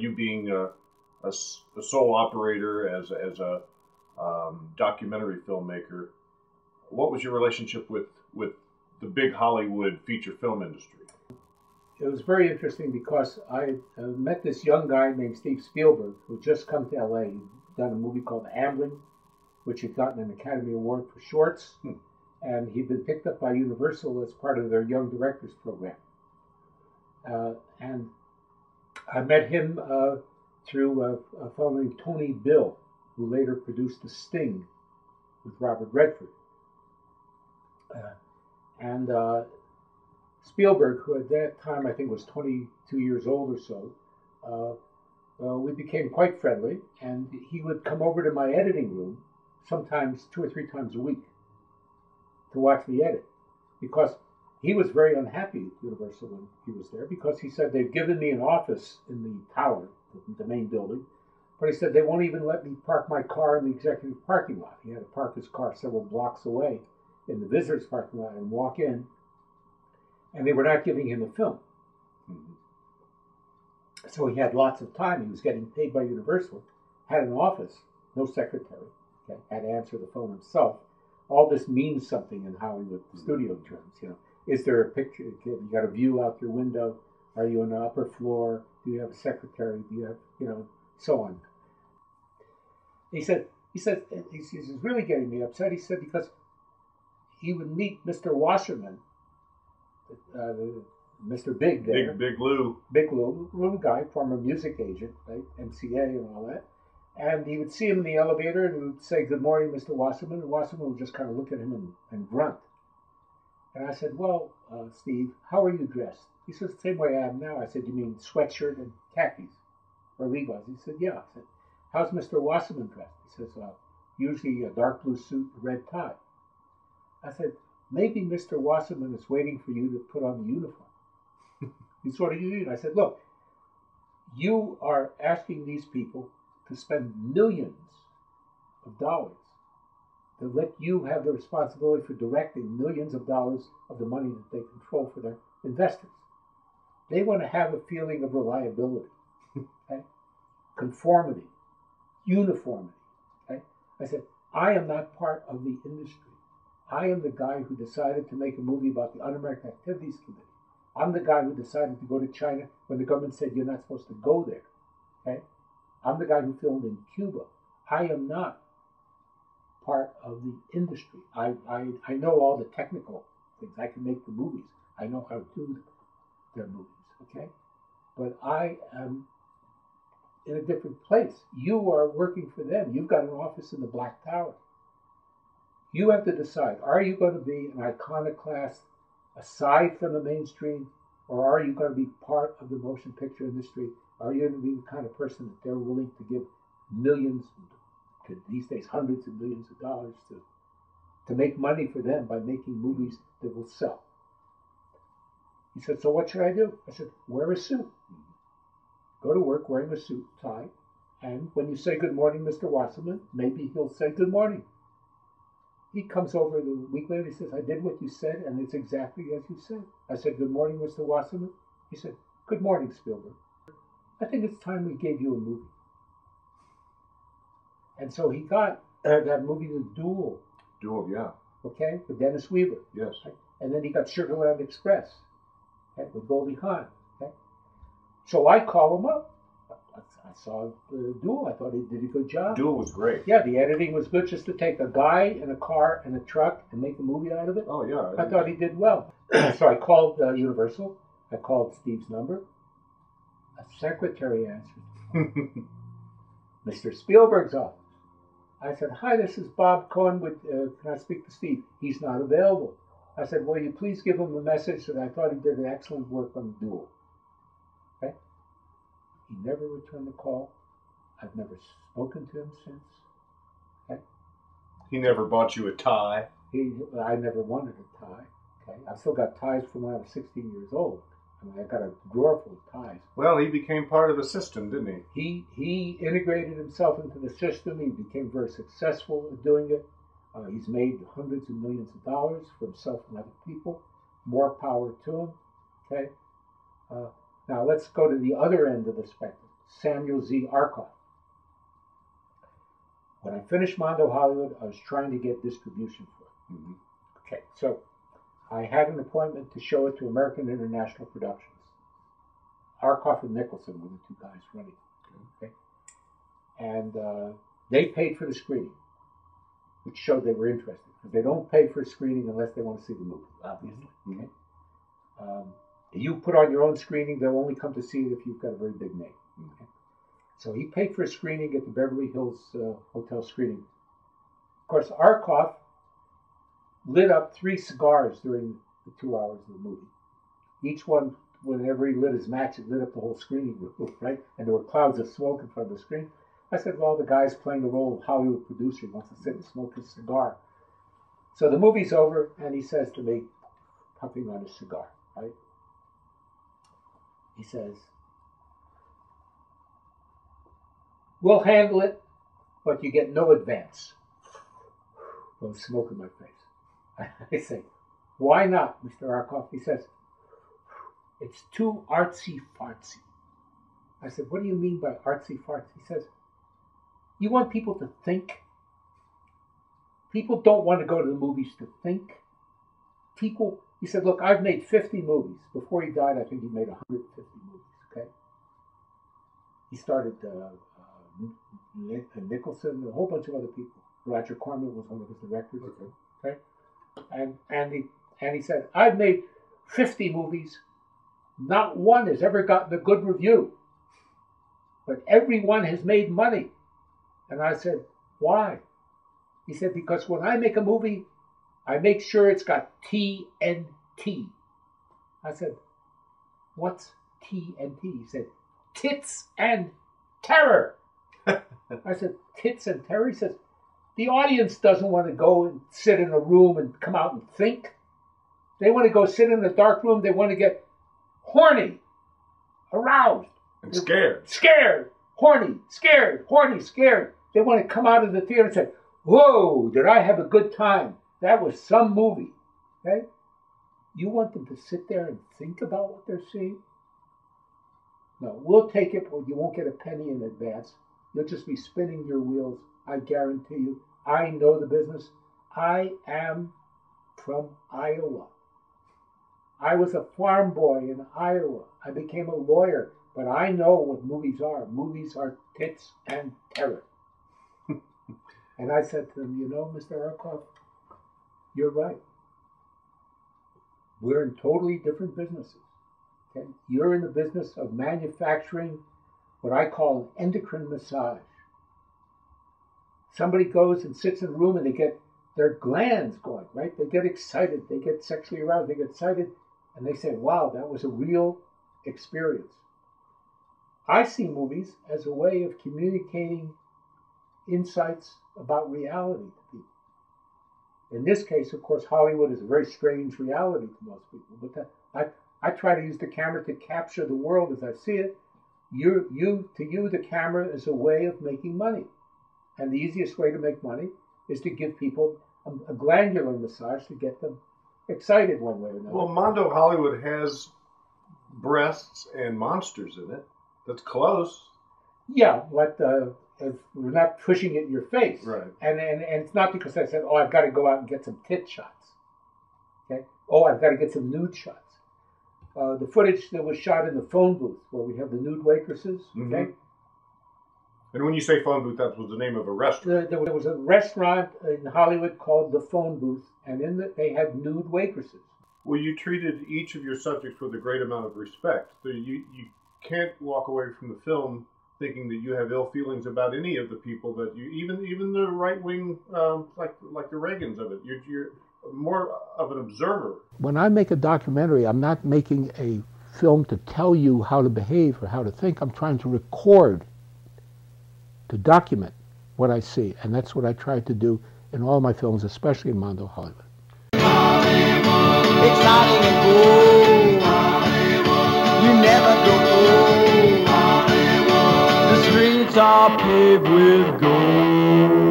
you being a sole operator as a documentary filmmaker, what was your relationship with the big Hollywood feature film industry? It was very interesting because I met this young guy named Steve Spielberg who had just come to LA. He'd done a movie called Amblin, which had gotten an Academy Award for shorts, and he'd been picked up by Universal as part of their Young Directors program. And I met him through a fellow named Tony Bill, who later produced The Sting with Robert Redford. And Spielberg, who at that time I think was 22 years old or so, we became quite friendly, and he would come over to my editing room sometimes 2 or 3 times a week to watch me edit, because he was very unhappy at Universal when he was there, because he said they've given me an office in the tower, the main building, but he said they won't even let me park my car in the executive parking lot. He had to park his car several blocks away in the visitors parking lot and walk in, and they were not giving him a film. So he had lots of time. He was getting paid by Universal, had an office, no secretary, okay, had to answer the phone himself. All this means something in Hollywood studio terms. You know, is there a picture? You got a view out your window? Are you on the upper floor? Do you have a secretary? Do you have, you know, so on. He said he's really getting me upset. He said because he would meet Mr. Wasserman, Mr. Big there. Big Lou. Big Lou, little guy, former music agent, right? MCA and all that. And he would see him in the elevator and he would say, "Good morning, Mr. Wasserman." And Wasserman would just kind of look at him and grunt. And I said, "Well, Steve, how are you dressed?" He says, "The same way I am now." I said, "You mean sweatshirt and khakis or Levi's?" He said, "Yeah." I said, "How's Mr. Wasserman dressed?" He says, "Usually a dark blue suit, a red tie." I said, "Maybe Mr. Wasserman is waiting for you to put on the uniform." He sort of used it. I said, "Look, you are asking these people to spend millions of dollars to let you have the responsibility for directing millions of dollars of the money that they control for their investors. They want to have a feeling of reliability, okay? Conformity, uniformity." Okay? I said, "I am not part of the industry. I am the guy who decided to make a movie about the Un-American Activities Committee. I'm the guy who decided to go to China when the government said you're not supposed to go there. Okay? I'm the guy who filmed in Cuba. I am not part of the industry. I know all the technical things. I can make the movies. I know how to do their movies. Okay? But I am in a different place. You are working for them. You've got an office in the Black Tower. You have to decide, are you going to be an iconoclast aside from the mainstream, or are you going to be part of the motion picture industry? Are you going to be the kind of person that they're willing to give millions, these days hundreds of millions of dollars to make money for them by making movies that will sell?" He said, "So what should I do?" I said, "Wear a suit. Go to work wearing a suit, tie, and when you say 'Good morning, Mr. Wasserman,' maybe he'll say 'Good morning.'" He comes over the week later. He says, "I did what you said, and it's exactly as you said." I said, "Good morning, Mr. Wasserman." He said, "Good morning, Spielberg. I think it's time we gave you a movie." And so he got that movie, The Duel. Duel, yeah. Okay, with Dennis Weaver. Yes. Right? And then he got Sugarland Express, okay, with Goldie Hawn. Okay? So I call him up. I saw the Duel. I thought he did a good job. Duel was great. Yeah, the editing was good. Just to take a guy in a car and a truck and make a movie out of it. Oh, yeah. I thought he did well. So I called Universal. I called Steve's number. A secretary answered. Mr. Spielberg's office. I said, "Hi, this is Bob Cohen. Can I speak to Steve?" "He's not available." I said, "Will you please give him a message that I thought he did an excellent work on The Duel?" Okay? He never returned the call. I've never spoken to him since. Okay? He never bought you a tie. I never wanted a tie. Okay? I've still got ties from when I was 16 years old. I mean, I've got a drawer full of ties. Well, he became part of the system, didn't he? He integrated himself into the system. He became very successful at doing it. He's made hundreds of millions of dollars for himself and other people. More power to him. Okay? Now let's go to the other end of the spectrum. Samuel Z. Arkoff. When I finished Mondo Hollywood, I was trying to get distribution for it. Mm-hmm. Okay, so I had an appointment to show it to American International Productions. Arkoff and Nicholson were the two guys running. Okay, and they paid for the screening, which showed they were interested. Because they don't pay for a screening unless they want to see the movie, obviously. Mm-hmm. Okay? You put on your own screening, they'll only come to see it if you've got a very big name. Okay? So he paid for a screening at the Beverly Hills Hotel screening. Of course, Arkoff lit up 3 cigars during the 2 hours of the movie. Each one, whenever he lit his match, it lit up the whole screening room, right? And there were clouds of smoke in front of the screen. I said, well, the guy's playing the role of Hollywood producer. He wants to sit and smoke his cigar. So the movie's over, and he says to me, puffing on his cigar, right? He says, we'll handle it, but you get no advance. Well, smoke in my face. I say, why not, Mr. Arkoff? He says, it's too artsy-fartsy. I said, what do you mean by artsy-fartsy? He says, you want people to think? People don't want to go to the movies to think. People, he said, look, I've made 50 movies. Before he died, I think he made 150 movies, okay? He started Nicholson, a whole bunch of other people. Roger Corman was one of his directors, okay? And he said, I've made 50 movies. Not one has ever gotten a good review. But every one has made money. And I said, why? He said, because when I make a movie, I make sure it's got TNT. I said, what's TNT? He said, tits and terror. I said, tits and terror? He says, the audience doesn't want to go and sit in a room and come out and think. They want to go sit in a dark room. They want to get horny, aroused. And scared. Scared, horny, scared, horny, scared. They want to come out of the theater and say, whoa, did I have a good time? That was some movie. Okay? You want them to sit there and think about what they're seeing? No, we'll take it, but you won't get a penny in advance. You'll just be spinning your wheels. I guarantee you. I know the business. I am from Iowa. I was a farm boy in Iowa. I became a lawyer, but I know what movies are. Movies are tits and terror. And I said to him, you know, Mr. Arkoff, you're right. We're in totally different businesses. Okay? You're in the business of manufacturing what I call an endocrine massage. Somebody goes and sits in a room and they get their glands going, right? They get excited. They get sexually aroused. They get excited. And they say, wow, that was a real experience. I see movies as a way of communicating insights about reality to people. In this case, of course, Hollywood is a very strange reality to most people. But I try to use the camera to capture the world as I see it. To you, the camera is a way of making money. And the easiest way to make money is to give people a glandular massage to get them excited one way or another. Well, Mondo Hollywood has breasts and monsters in it. That's close. Yeah, but we're not pushing it in your face. Right. And it's not because I said, oh, I've got to go out and get some tit shots. Okay? Oh, I've got to get some nude shots. The footage that was shot in the phone booth, where we have the nude waitresses, Mm-hmm. okay? And when you say phone booth, that was the name of a restaurant. There was a restaurant in Hollywood called the Phone Booth, and in it they had nude waitresses. Well, you treated each of your subjects with a great amount of respect. So you can't walk away from the film thinking that you have ill feelings about any of the people that you, even the right wing, like the Reagans of it. You're more of an observer. When I make a documentary, I'm not making a film to tell you how to behave or how to think. I'm trying to record, to document what I see, and that's what I tried to do in all my films, especially in Mondo Hollywood. Hollywood, exciting and cool. Hollywood, you never grow old. Hollywood, the streets are paved with gold.